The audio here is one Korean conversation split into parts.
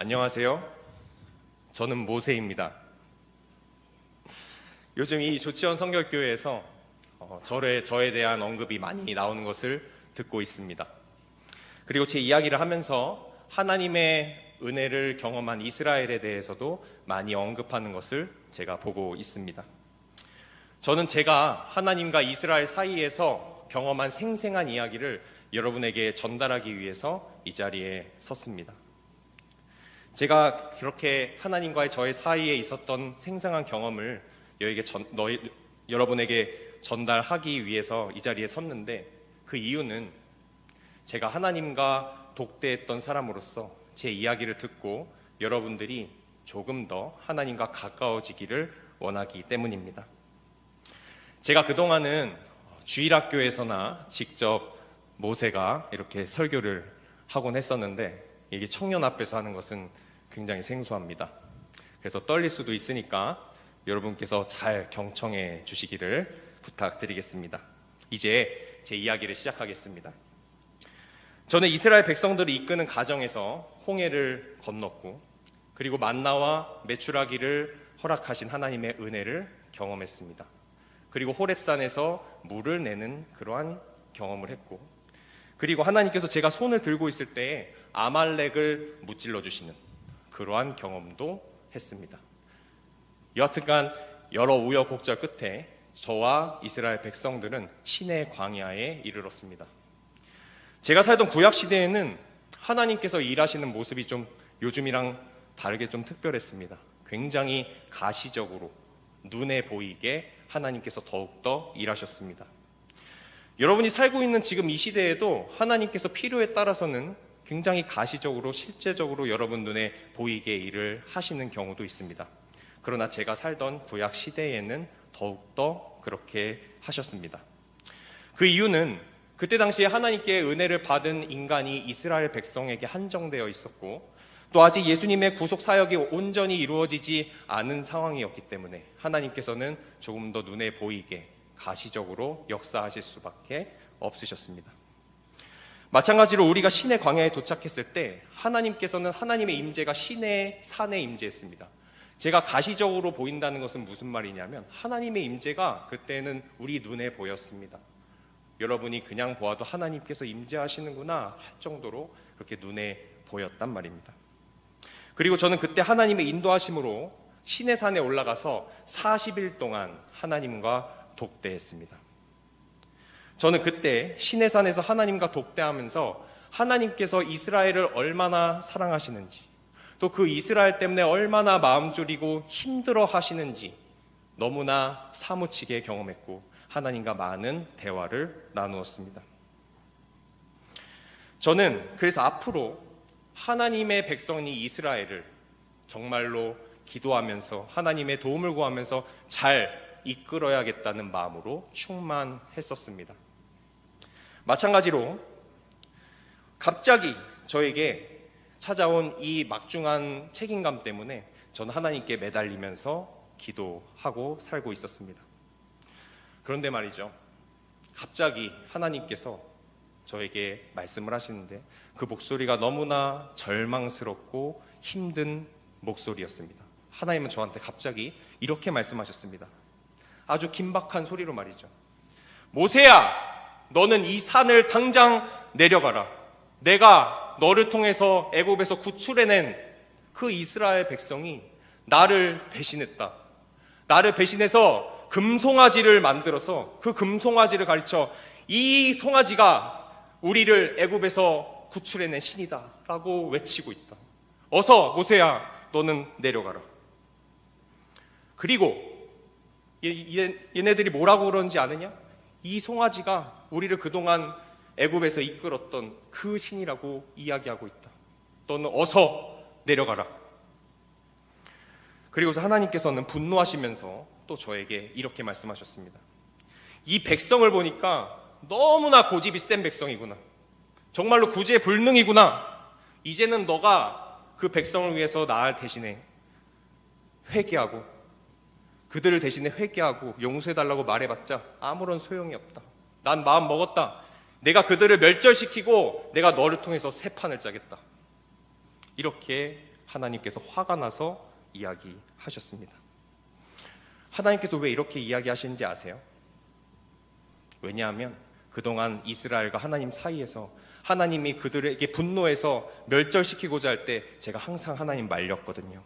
안녕하세요. 저는 모세입니다. 요즘 이 조치원 성결교회에서 저에 대한 언급이 많이 나오는 것을 듣고 있습니다. 그리고 제 이야기를 하면서 하나님의 은혜를 경험한 이스라엘에 대해서도 많이 언급하는 것을 제가 보고 있습니다. 저는 제가 하나님과 이스라엘 사이에서 경험한 생생한 이야기를 여러분에게 전달하기 위해서 이 자리에 섰습니다. 제가 그렇게 하나님과의 저의 사이에 있었던 생생한 경험을 여러분에게 전달하기 위해서 이 자리에 섰는데, 그 이유는 제가 하나님과 독대했던 사람으로서 제 이야기를 듣고 여러분들이 조금 더 하나님과 가까워지기를 원하기 때문입니다. 제가 그동안은 주일학교에서나 직접 모세가 이렇게 설교를 하곤 했었는데, 이게 청년 앞에서 하는 것은 굉장히 생소합니다. 그래서 떨릴 수도 있으니까 여러분께서 잘 경청해 주시기를 부탁드리겠습니다. 이제 제 이야기를 시작하겠습니다. 저는 이스라엘 백성들을 이끄는 가정에서 홍해를 건넜고, 그리고 만나와 메추라기를 허락하신 하나님의 은혜를 경험했습니다. 그리고 호렙산에서 물을 내는 그러한 경험을 했고, 그리고 하나님께서 제가 손을 들고 있을 때에 아말렉을 무찔러 주시는 그러한 경험도 했습니다. 여하튼간 여러 우여곡절 끝에 저와 이스라엘 백성들은 시내 광야에 이르렀습니다. 제가 살던 구약 시대에는 하나님께서 일하시는 모습이 좀 요즘이랑 다르게 좀 특별했습니다. 굉장히 가시적으로 눈에 보이게 하나님께서 더욱더 일하셨습니다. 여러분이 살고 있는 지금 이 시대에도 하나님께서 필요에 따라서는 굉장히 가시적으로 실제적으로 여러분 눈에 보이게 일을 하시는 경우도 있습니다. 그러나 제가 살던 구약 시대에는 더욱더 그렇게 하셨습니다. 그 이유는 그때 당시에 하나님께 은혜를 받은 인간이 이스라엘 백성에게 한정되어 있었고, 또 아직 예수님의 구속 사역이 온전히 이루어지지 않은 상황이었기 때문에 하나님께서는 조금 더 눈에 보이게 가시적으로 역사하실 수밖에 없으셨습니다. 마찬가지로 우리가 시내 광야에 도착했을 때 하나님께서는 하나님의 임재가 시내 산에 임재했습니다. 제가 가시적으로 보인다는 것은 무슨 말이냐면, 하나님의 임재가 그때는 우리 눈에 보였습니다. 여러분이 그냥 보아도 하나님께서 임재하시는구나 할 정도로 그렇게 눈에 보였단 말입니다. 그리고 저는 그때 하나님의 인도하심으로 시내산에 올라가서 40일 동안 하나님과 독대했습니다. 저는 그때 시내산에서 하나님과 독대하면서 하나님께서 이스라엘을 얼마나 사랑하시는지, 또 그 이스라엘 때문에 얼마나 마음 졸이고 힘들어 하시는지 너무나 사무치게 경험했고, 하나님과 많은 대화를 나누었습니다. 저는 그래서 앞으로 하나님의 백성이 이스라엘을 정말로 기도하면서 하나님의 도움을 구하면서 잘 이끌어야겠다는 마음으로 충만했었습니다. 마찬가지로 갑자기 저에게 찾아온 이 막중한 책임감 때문에 저는 하나님께 매달리면서 기도하고 살고 있었습니다. 그런데 말이죠, 갑자기 하나님께서 저에게 말씀을 하시는데, 그 목소리가 너무나 절망스럽고 힘든 목소리였습니다. 하나님은 저한테 갑자기 이렇게 말씀하셨습니다. 아주 긴박한 소리로 말이죠. 모세야, 너는 이 산을 당장 내려가라. 내가 너를 통해서 애굽에서 구출해낸 그 이스라엘 백성이 나를 배신했다. 나를 배신해서 금송아지를 만들어서 그 금송아지를 가르쳐 이 송아지가 우리를 애굽에서 구출해낸 신이다 라고 외치고 있다. 어서 모세야, 너는 내려가라. 그리고 얘네들이 뭐라고 그러는지 아느냐? 이 송아지가 우리를 그동안 애굽에서 이끌었던 그 신이라고 이야기하고 있다. 너는 어서 내려가라. 그리고서 하나님께서는 분노하시면서 또 저에게 이렇게 말씀하셨습니다. 이 백성을 보니까 너무나 고집이 센 백성이구나. 정말로 구제불능이구나. 이제는 너가 그 백성을 위해서 나 대신에 회개하고, 그들을 대신에 회개하고 용서해달라고 말해봤자 아무런 소용이 없다. 난 마음 먹었다. 내가 그들을 멸절시키고 내가 너를 통해서 새 판을 짜겠다. 이렇게 하나님께서 화가 나서 이야기하셨습니다. 하나님께서 왜 이렇게 이야기하시는지 아세요? 왜냐하면 그동안 이스라엘과 하나님 사이에서 하나님이 그들에게 분노해서 멸절시키고자 할 때 제가 항상 하나님 말렸거든요.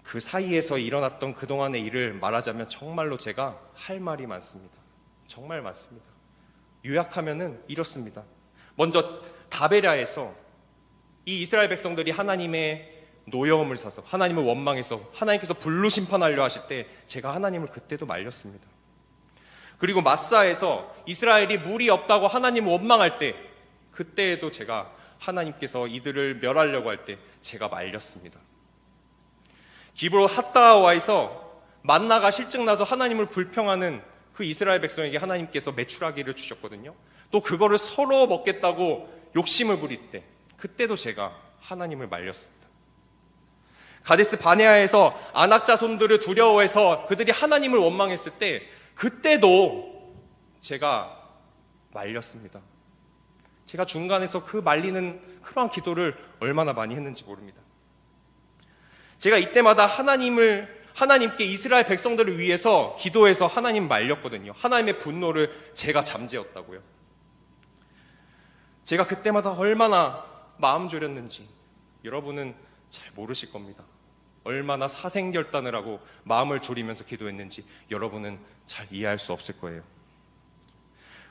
그 사이에서 일어났던 그동안의 일을 말하자면 정말로 제가 할 말이 많습니다. 정말 많습니다. 요약하면은 이렇습니다. 먼저 다베라에서 이 이스라엘 백성들이 하나님의 노여움을 사서 하나님을 원망해서 하나님께서 불로 심판하려 하실 때 제가 하나님을 그때도 말렸습니다. 그리고 마사에서 이스라엘이 물이 없다고 하나님을 원망할 때 그때에도 제가 하나님께서 이들을 멸하려고 할 때 제가 말렸습니다. 기브롯 핫다와에서 만나가 실증나서 하나님을 불평하는 그 이스라엘 백성에게 하나님께서 메추라기를 주셨거든요. 또 그거를 서로 먹겠다고 욕심을 부릴 때 그때도 제가 하나님을 말렸습니다. 가데스 바네아에서 아낙 자손들을 두려워해서 그들이 하나님을 원망했을 때 그때도 제가 말렸습니다. 제가 중간에서 그 말리는 그러한 기도를 얼마나 많이 했는지 모릅니다. 제가 이때마다 하나님께 이스라엘 백성들을 위해서 기도해서 하나님 말렸거든요. 하나님의 분노를 제가 잠재웠다고요. 제가 그때마다 얼마나 마음 졸였는지 여러분은 잘 모르실 겁니다. 얼마나 사생결단을 하고 마음을 졸이면서 기도했는지 여러분은 잘 이해할 수 없을 거예요.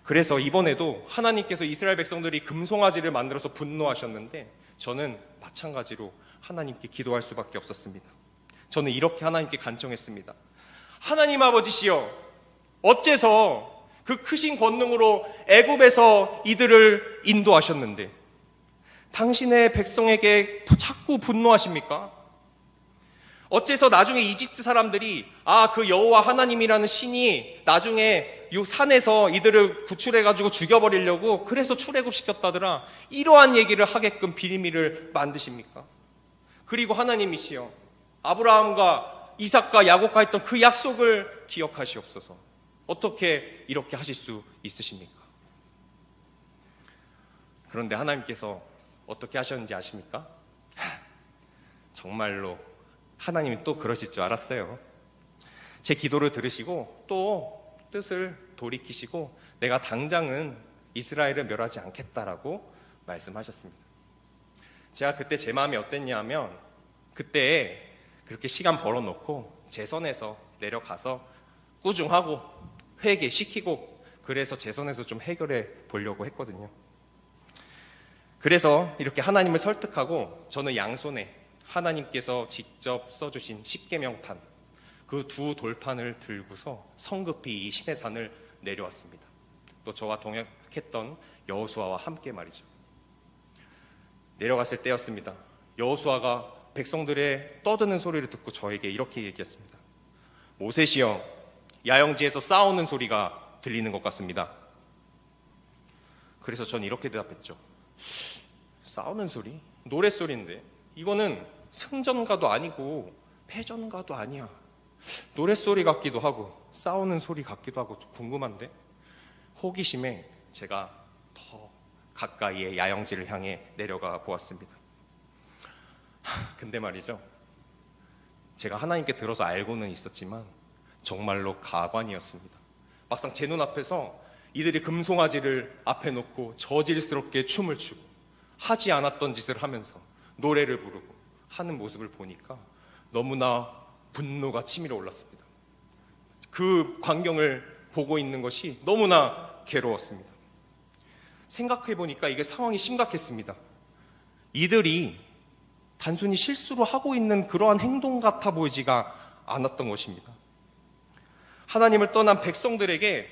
그래서 이번에도 하나님께서 이스라엘 백성들이 금송아지를 만들어서 분노하셨는데 저는 마찬가지로 하나님께 기도할 수밖에 없었습니다. 저는 이렇게 하나님께 간청했습니다. 하나님 아버지시여, 어째서 그 크신 권능으로 애굽에서 이들을 인도하셨는데 당신의 백성에게 자꾸 분노하십니까? 어째서 나중에 이집트 사람들이 그 여호와 하나님이라는 신이 나중에 이 산에서 이들을 구출해가지고 죽여버리려고 그래서 출애굽시켰다더라, 이러한 얘기를 하게끔 비밀을 만드십니까? 그리고 하나님이시여, 아브라함과 이삭과 야곱과 했던 그 약속을 기억하시옵소서. 어떻게 이렇게 하실 수 있으십니까? 그런데 하나님께서 어떻게 하셨는지 아십니까? 정말로 하나님이 또 그러실 줄 알았어요. 제 기도를 들으시고 또 뜻을 돌이키시고 내가 당장은 이스라엘을 멸하지 않겠다라고 말씀하셨습니다. 제가 그때 제 마음이 어땠냐면, 그때 그렇게 시간 벌어놓고 재선에서 내려가서 꾸중하고 회개시키고 그래서 재선에서 좀 해결해 보려고 했거든요. 그래서 이렇게 하나님을 설득하고 저는 양손에 하나님께서 직접 써주신 십계명판 그 두 돌판을 들고서 성급히 이 시내산을 내려왔습니다. 또 저와 동역했던 여호수아와 함께 말이죠. 내려갔을 때였습니다. 여호수아가 백성들의 떠드는 소리를 듣고 저에게 이렇게 얘기했습니다. 모세시여, 야영지에서 싸우는 소리가 들리는 것 같습니다. 그래서 전 이렇게 대답했죠. 싸우는 소리? 노랫소리인데 이거는 승전가도 아니고 패전가도 아니야. 노랫소리 같기도 하고 싸우는 소리 같기도 하고 궁금한데, 호기심에 제가 더 가까이의 야영지를 향해 내려가 보았습니다. 근데 말이죠, 제가 하나님께 들어서 알고는 있었지만 정말로 가관이었습니다. 막상 제 눈앞에서 이들이 금송아지를 앞에 놓고 저질스럽게 춤을 추고 하지 않았던 짓을 하면서 노래를 부르고 하는 모습을 보니까 너무나 분노가 치밀어 올랐습니다. 그 광경을 보고 있는 것이 너무나 괴로웠습니다. 생각해 보니까 이게 상황이 심각했습니다. 이들이 단순히 실수로 하고 있는 그러한 행동 같아 보이지가 않았던 것입니다. 하나님을 떠난 백성들에게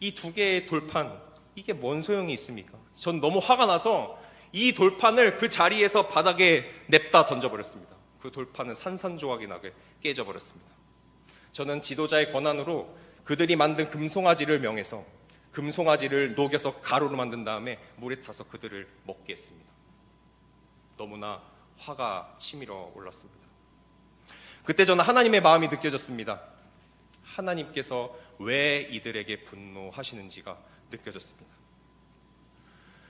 이 두 개의 돌판, 이게 뭔 소용이 있습니까? 전 너무 화가 나서 이 돌판을 그 자리에서 바닥에 냅다 던져버렸습니다. 그 돌판은 산산조각이 나게 깨져버렸습니다. 저는 지도자의 권한으로 그들이 만든 금송아지를 명해서 금송아지를 녹여서 가루로 만든 다음에 물에 타서 그들을 먹게 했습니다. 너무나 화가 치밀어 올랐습니다. 그때 저는 하나님의 마음이 느껴졌습니다. 하나님께서 왜 이들에게 분노하시는지가 느껴졌습니다.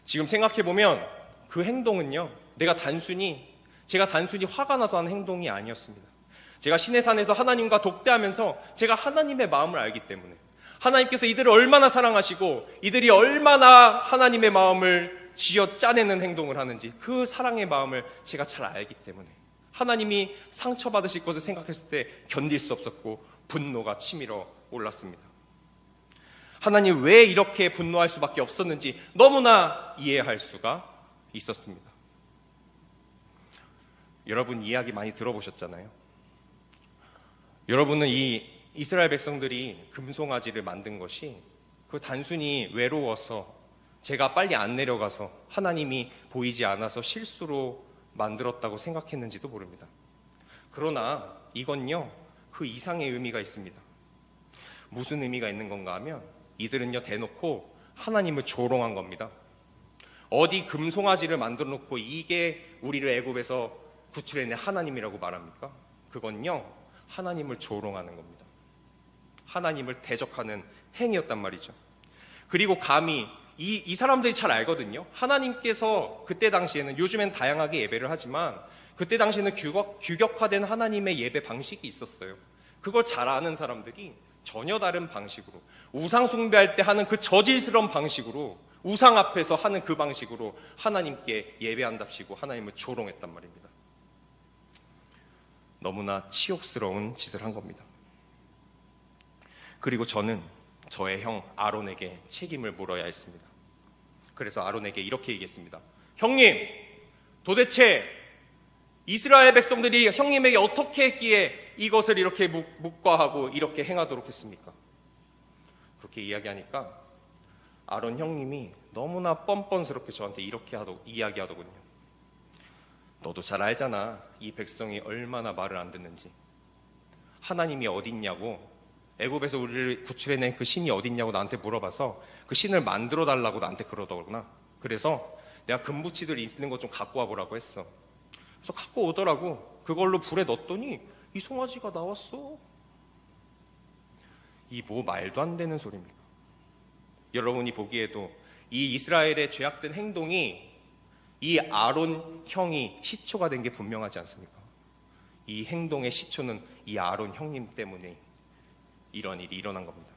지금 생각해보면 그 행동은요, 내가 단순히 제가 단순히 화가 나서 한 행동이 아니었습니다. 제가 시내산에서 하나님과 독대하면서 제가 하나님의 마음을 알기 때문에, 하나님께서 이들을 얼마나 사랑하시고 이들이 얼마나 하나님의 마음을 쥐어 짜내는 행동을 하는지 그 사랑의 마음을 제가 잘 알기 때문에 하나님이 상처받으실 것을 생각했을 때 견딜 수 없었고 분노가 치밀어 올랐습니다. 하나님 왜 이렇게 분노할 수밖에 없었는지 너무나 이해할 수가 있었습니다. 여러분 이야기 많이 들어보셨잖아요. 여러분은 이 이스라엘 백성들이 금송아지를 만든 것이 그 단순히 외로워서 제가 빨리 안 내려가서 하나님이 보이지 않아서 실수로 만들었다고 생각했는지도 모릅니다. 그러나 이건요, 그 이상의 의미가 있습니다. 무슨 의미가 있는 건가 하면 이들은요 대놓고 하나님을 조롱한 겁니다. 어디 금송아지를 만들어 놓고 이게 우리를 애굽에서 구출해낸 하나님이라고 말합니까? 그건요 하나님을 조롱하는 겁니다. 하나님을 대적하는 행위였단 말이죠. 그리고 감히 이 사람들이 잘 알거든요. 하나님께서 그때 당시에는, 요즘엔 다양하게 예배를 하지만 그때 당시에는 규격화된 하나님의 예배 방식이 있었어요. 그걸 잘 아는 사람들이 전혀 다른 방식으로, 우상 숭배할 때 하는 그 저질스러운 방식으로, 우상 앞에서 하는 그 방식으로 하나님께 예배한답시고 하나님을 조롱했단 말입니다. 너무나 치욕스러운 짓을 한 겁니다. 그리고 저는 저의 형 아론에게 책임을 물어야 했습니다. 그래서 아론에게 이렇게 얘기했습니다. 형님, 도대체 이스라엘 백성들이 형님에게 어떻게 했기에 이것을 이렇게 묵과하고 이렇게 행하도록 했습니까? 그렇게 이야기하니까 아론 형님이 너무나 뻔뻔스럽게 저한테 이렇게 이야기하더군요. 너도 잘 알잖아. 이 백성이 얼마나 말을 안 듣는지. 하나님이 어딨냐고, 애굽에서 우리를 구출해낸 그 신이 어딨냐고 나한테 물어봐서 그 신을 만들어 달라고 나한테 그러더구나. 그래서 내가 금붙이들 있는 거 좀 갖고 와보라고 했어. 그래서 갖고 오더라고. 그걸로 불에 넣었더니 이 송아지가 나왔어. 이 뭐 말도 안 되는 소리입니까? 여러분이 보기에도 이 이스라엘의 죄악된 행동이 이 아론 형이 시초가 된 게 분명하지 않습니까? 이 행동의 시초는 이 아론 형님 때문에 이런 일이 일어난 겁니다.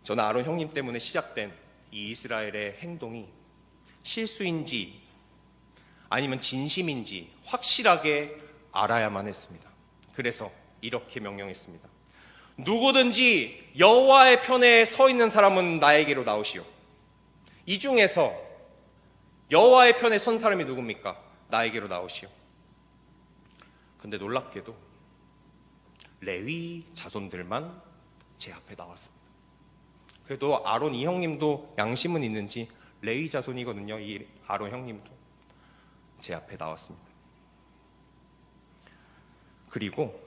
저는 아론 형님 때문에 시작된 이 이스라엘의 행동이 실수인지 아니면 진심인지 확실하게 알아야만 했습니다. 그래서 이렇게 명령했습니다. 누구든지 여호와의 편에 서 있는 사람은 나에게로 나오시오. 이 중에서 여호와의 편에 선 사람이 누굽니까? 나에게로 나오시오. 근데 놀랍게도 레위 자손들만 제 앞에 나왔습니다. 그래도 아론 이 형님도 양심은 있는지 레위 자손이거든요. 이 아론 형님도 제 앞에 나왔습니다. 그리고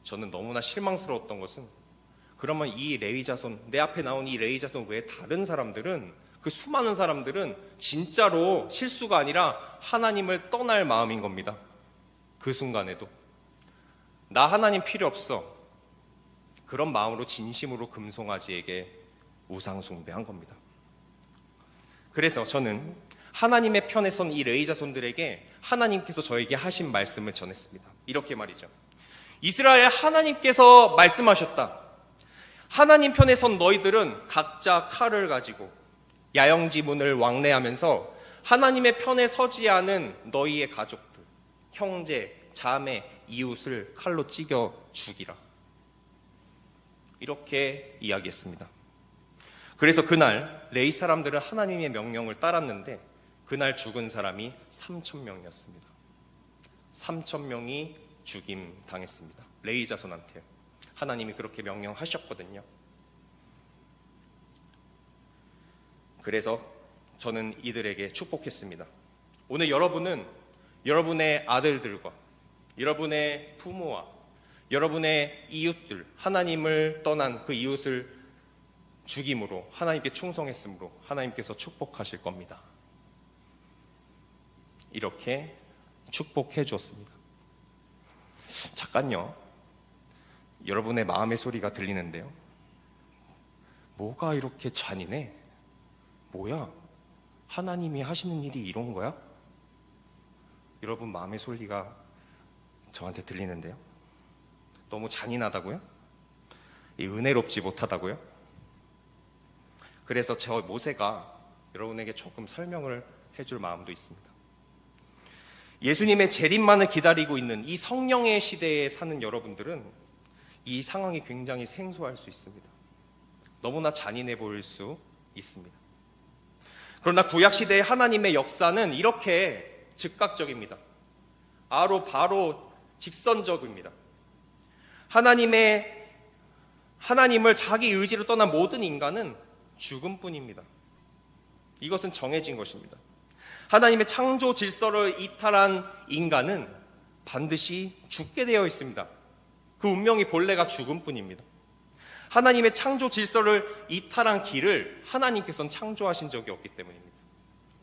저는 너무나 실망스러웠던 것은, 그러면 이 레위 자손, 내 앞에 나온 이 레위 자손 외에 다른 사람들은, 그 수많은 사람들은 진짜로 실수가 아니라 하나님을 떠날 마음인 겁니다. 그 순간에도 나 하나님 필요 없어, 그런 마음으로 진심으로 금송아지에게 우상 숭배한 겁니다. 그래서 저는 하나님의 편에 선 이 레위 자손들에게 하나님께서 저에게 하신 말씀을 전했습니다. 이렇게 말이죠. 이스라엘 하나님께서 말씀하셨다. 하나님 편에 선 너희들은 각자 칼을 가지고 야영지문을 왕래하면서 하나님의 편에 서지 않은 너희의 가족들, 형제, 자매, 이웃을 칼로 찢겨 죽이라. 이렇게 이야기했습니다. 그래서 그날 레위 사람들은 하나님의 명령을 따랐는데 그날 죽은 사람이 3,000명이었습니다. 3,000명이 죽임 당했습니다. 레위 자손한테 하나님이 그렇게 명령하셨거든요. 그래서 저는 이들에게 축복했습니다. 오늘 여러분은 여러분의 아들들과 여러분의 부모와 여러분의 이웃들, 하나님을 떠난 그 이웃을 죽임으로, 하나님께 충성했으므로 하나님께서 축복하실 겁니다. 이렇게 축복해 주었습니다. 잠깐요, 여러분의 마음의 소리가 들리는데요. 뭐가 이렇게 잔인해? 뭐야? 하나님이 하시는 일이 이런 거야? 여러분 마음의 소리가 저한테 들리는데요. 너무 잔인하다고요? 은혜롭지 못하다고요? 그래서 저 모세가 여러분에게 조금 설명을 해줄 마음도 있습니다. 예수님의 재림만을 기다리고 있는 이 성령의 시대에 사는 여러분들은 이 상황이 굉장히 생소할 수 있습니다. 너무나 잔인해 보일 수 있습니다. 그러나 구약시대의 하나님의 역사는 이렇게 즉각적입니다. 바로 직선적입니다. 하나님을 자기 의지로 떠난 모든 인간은 죽음뿐입니다. 이것은 정해진 것입니다. 하나님의 창조 질서를 이탈한 인간은 반드시 죽게 되어 있습니다. 그 운명이 본래가 죽음뿐입니다. 하나님의 창조 질서를 이탈한 길을 하나님께서는 창조하신 적이 없기 때문입니다.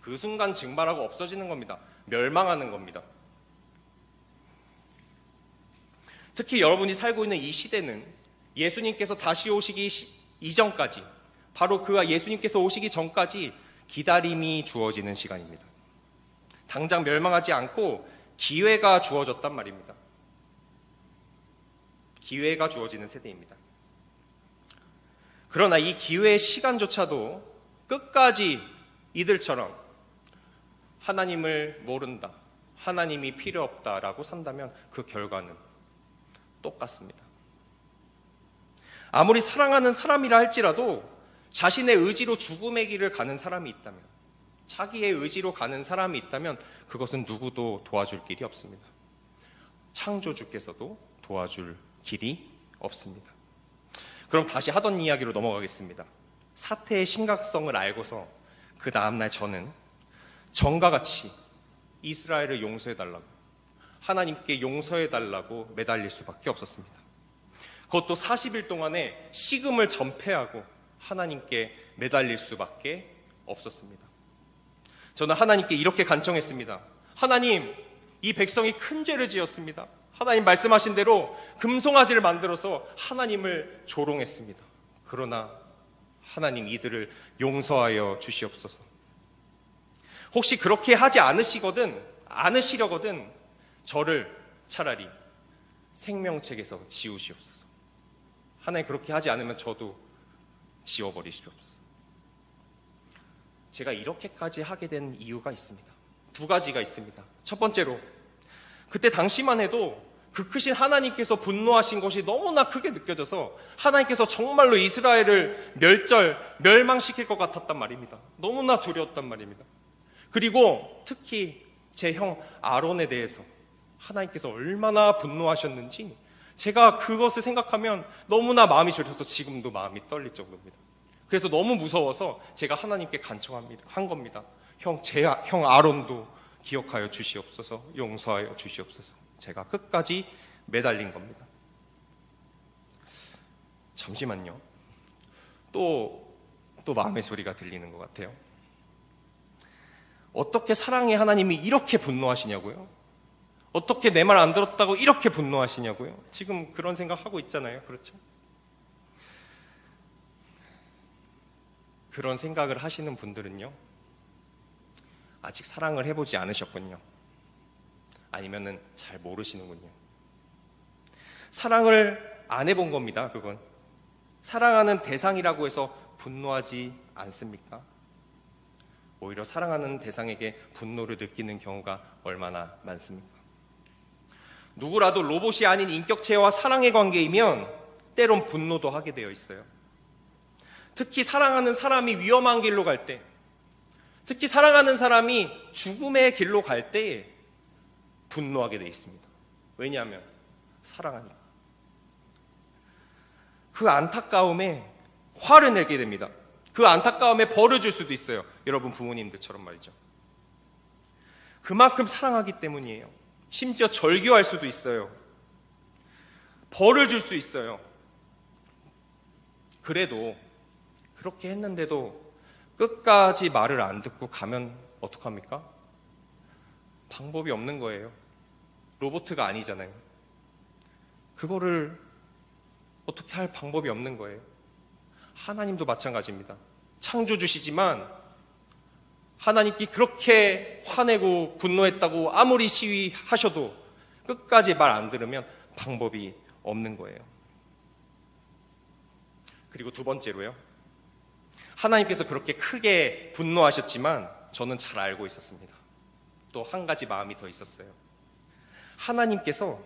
그 순간 증발하고 없어지는 겁니다. 멸망하는 겁니다. 특히 여러분이 살고 있는 이 시대는 예수님께서 다시 오시기 이전까지, 바로 그가 예수님께서 오시기 전까지 기다림이 주어지는 시간입니다. 당장 멸망하지 않고 기회가 주어졌단 말입니다. 기회가 주어지는 세대입니다. 그러나 이 기회의 시간조차도 끝까지 이들처럼 하나님을 모른다, 하나님이 필요 없다라고 산다면 그 결과는 똑같습니다. 아무리 사랑하는 사람이라 할지라도 자신의 의지로 죽음의 길을 가는 사람이 있다면, 자기의 의지로 가는 사람이 있다면 그것은 누구도 도와줄 길이 없습니다. 창조주께서도 도와줄 길이 없습니다. 그럼 다시 하던 이야기로 넘어가겠습니다. 사태의 심각성을 알고서 그 다음날 저는 전과 같이 이스라엘을 용서해달라고, 하나님께 용서해달라고 매달릴 수밖에 없었습니다. 그것도 40일 동안에 식음을 전폐하고 하나님께 매달릴 수밖에 없었습니다. 저는 하나님께 이렇게 간청했습니다. 하나님, 이 백성이 큰 죄를 지었습니다. 하나님 말씀하신 대로 금송아지를 만들어서 하나님을 조롱했습니다. 그러나 하나님 이들을 용서하여 주시옵소서. 혹시 그렇게 하지 않으시려거든 저를 차라리 생명책에서 지우시옵소서. 하나님 그렇게 하지 않으면 저도 지워버리시옵소서. 제가 이렇게까지 하게 된 이유가 있습니다. 두 가지가 있습니다. 첫 번째로, 그때 당시만 해도 그 크신 하나님께서 분노하신 것이 너무나 크게 느껴져서 하나님께서 정말로 이스라엘을 멸망시킬 것 같았단 말입니다. 너무나 두려웠단 말입니다. 그리고 특히 제 형 아론에 대해서 하나님께서 얼마나 분노하셨는지 제가 그것을 생각하면 너무나 마음이 저려서 지금도 마음이 떨릴 정도입니다. 그래서 너무 무서워서 제가 하나님께 간청한 겁니다. 형 아론도 기억하여 주시옵소서, 용서하여 주시옵소서. 제가 끝까지 매달린 겁니다. 잠시만요. 또 마음의 소리가 들리는 것 같아요. 어떻게 사랑의 하나님이 이렇게 분노하시냐고요? 어떻게 내 말 안 들었다고 이렇게 분노하시냐고요? 지금 그런 생각하고 있잖아요. 그렇죠? 그런 생각을 하시는 분들은요, 아직 사랑을 해보지 않으셨군요. 아니면은 잘 모르시는군요. 사랑을 안 해본 겁니다. 그건 사랑하는 대상이라고 해서 분노하지 않습니까? 오히려 사랑하는 대상에게 분노를 느끼는 경우가 얼마나 많습니까? 누구라도 로봇이 아닌 인격체와 사랑의 관계이면 때론 분노도 하게 되어 있어요. 특히 사랑하는 사람이 위험한 길로 갈 때, 특히 사랑하는 사람이 죽음의 길로 갈 때에 분노하게 되어 있습니다. 왜냐하면 사랑하니까. 그 안타까움에 화를 내게 됩니다. 그 안타까움에 벌을 줄 수도 있어요. 여러분 부모님들처럼 말이죠. 그만큼 사랑하기 때문이에요. 심지어 절규할 수도 있어요. 벌을 줄 수 있어요. 그래도 그렇게 했는데도 끝까지 말을 안 듣고 가면 어떡합니까? 방법이 없는 거예요. 로봇가 아니잖아요. 그거를 어떻게 할 방법이 없는 거예요. 하나님도 마찬가지입니다. 창조주시지만 하나님께 그렇게 화내고 분노했다고 아무리 시위하셔도 끝까지 말 안 들으면 방법이 없는 거예요. 그리고 두 번째로요. 하나님께서 그렇게 크게 분노하셨지만 저는 잘 알고 있었습니다. 또 한 가지 마음이 더 있었어요. 하나님께서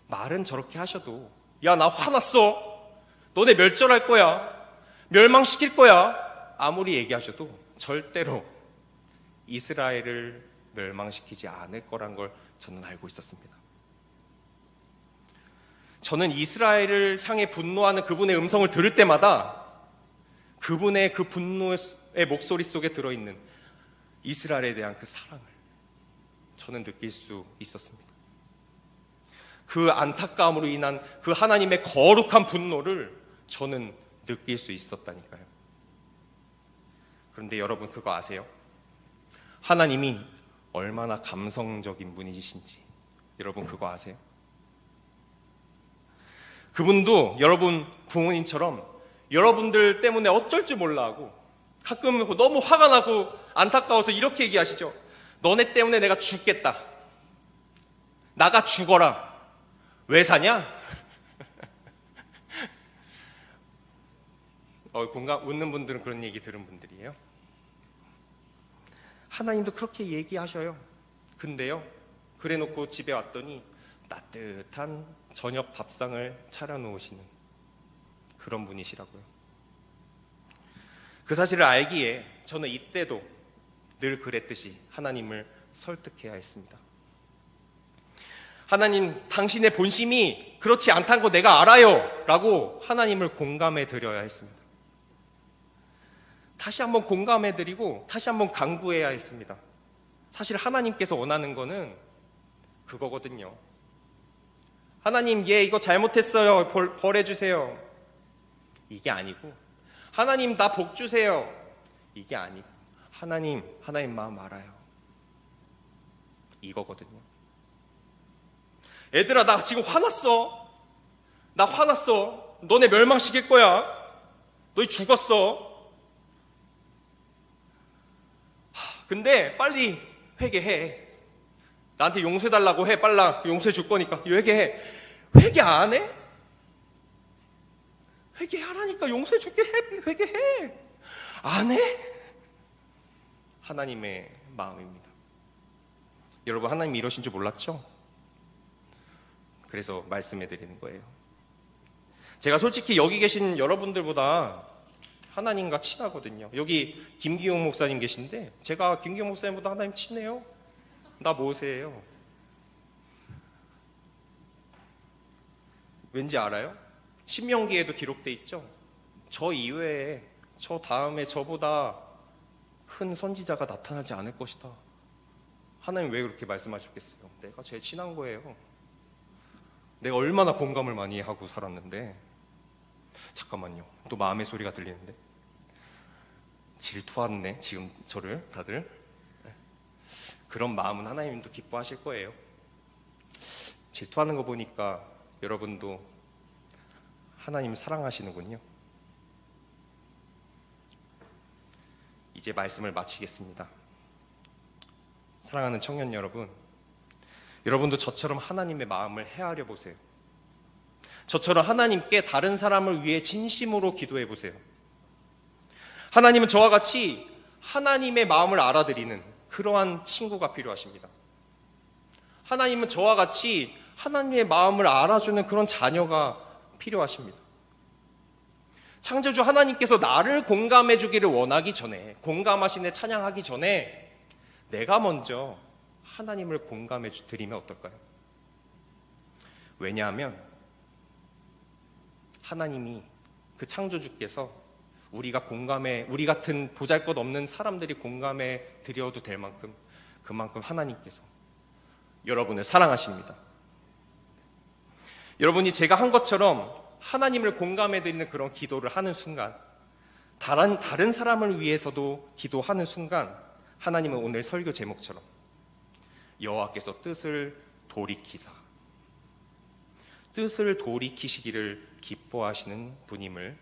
말은 저렇게 하셔도 야, 나 화났어. 너네 멸절할 거야. 멸망시킬 거야. 아무리 얘기하셔도 절대로 이스라엘을 멸망시키지 않을 거란 걸 저는 알고 있었습니다. 저는 이스라엘을 향해 분노하는 그분의 음성을 들을 때마다 그분의 그 분노의 목소리 속에 들어있는 이스라엘에 대한 그 사랑을 저는 느낄 수 있었습니다. 그 안타까움으로 인한 그 하나님의 거룩한 분노를 저는 느낄 수 있었다니까요. 그런데 여러분 그거 아세요? 하나님이 얼마나 감성적인 분이신지 여러분 그거 아세요? 그분도 여러분 부모님처럼 여러분들 때문에 어쩔 줄 몰라 하고 가끔 너무 화가 나고 안타까워서 이렇게 얘기하시죠. 너네 때문에 내가 죽겠다. 나가 죽어라. 왜 사냐? 공감 웃는 분들은 그런 얘기 들은 분들이에요. 하나님도 그렇게 얘기하셔요. 근데요, 그래놓고 집에 왔더니 따뜻한 저녁 밥상을 차려놓으시는 그런 분이시라고요. 그 사실을 알기에 저는 이때도 늘 그랬듯이 하나님을 설득해야 했습니다. 하나님, 당신의 본심이 그렇지 않다는 거 내가 알아요 라고 하나님을 공감해 드려야 했습니다. 다시 한번 공감해 드리고 다시 한번 간구해야 했습니다. 사실 하나님께서 원하는 거는 그거거든요. 하나님, 얘 이거 잘못했어요. 벌해 주세요. 이게 아니고, 하나님 나 복 주세요. 이게 아니고, 하나님 마음 알아요. 이거거든요. 얘들아, 나 지금 화났어. 나 화났어. 너네 멸망시킬 거야. 너희 죽었어. 근데 빨리 회개해. 나한테 용서해달라고 해. 빨라. 용서해 줄 거니까 회개해. 회개 안 해? 회개하라니까. 용서해 줄게. 회개해. 안 해? 하나님의 마음입니다. 여러분, 하나님이 이러신 줄 몰랐죠? 그래서 말씀해 드리는 거예요. 제가 솔직히 여기 계신 여러분들보다 하나님과 친하거든요. 여기 김기용 목사님 계신데 제가 김기용 목사님보다 하나님 친해요. 나 모세예요. 왠지 알아요? 신명기에도 기록돼 있죠. 저 이외에 저 다음에 저보다 큰 선지자가 나타나지 않을 것이다. 하나님 왜 그렇게 말씀하셨겠어요? 내가 제일 친한 거예요. 내가 얼마나 공감을 많이 하고 살았는데. 잠깐만요, 또 마음의 소리가 들리는데. 질투하네 지금 저를 다들. 그런 마음은 하나님도 기뻐하실 거예요. 질투하는 거 보니까 여러분도 하나님 사랑하시는군요. 이제 말씀을 마치겠습니다. 사랑하는 청년 여러분, 여러분도 저처럼 하나님의 마음을 헤아려 보세요. 저처럼 하나님께 다른 사람을 위해 진심으로 기도해 보세요. 하나님은 저와 같이 하나님의 마음을 알아들이는 그러한 친구가 필요하십니다. 하나님은 저와 같이 하나님의 마음을 알아주는 그런 자녀가 필요하십니다. 창조주 하나님께서 나를 공감해 주기를 원하기 전에, 공감하시네 찬양하기 전에 내가 먼저 하나님을 공감해 드리면 어떨까요? 왜냐하면 하나님이, 그 창조주께서 우리 같은 보잘것없는 사람들이 공감해 드려도 될 만큼 그만큼 하나님께서 여러분을 사랑하십니다. 여러분이 제가 한 것처럼 하나님을 공감해 드리는 그런 기도를 하는 순간, 다른 사람을 위해서도 기도하는 순간, 하나님은 오늘 설교 제목처럼 여호와께서 뜻을 돌이키시기를 기뻐하시는 분임을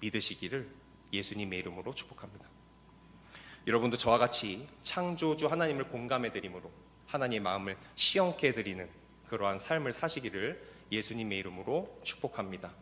믿으시기를 예수님의 이름으로 축복합니다. 여러분도 저와 같이 창조주 하나님을 공감해 드림으로 하나님의 마음을 시원케 해드리는 그러한 삶을 사시기를 예수님의 이름으로 축복합니다.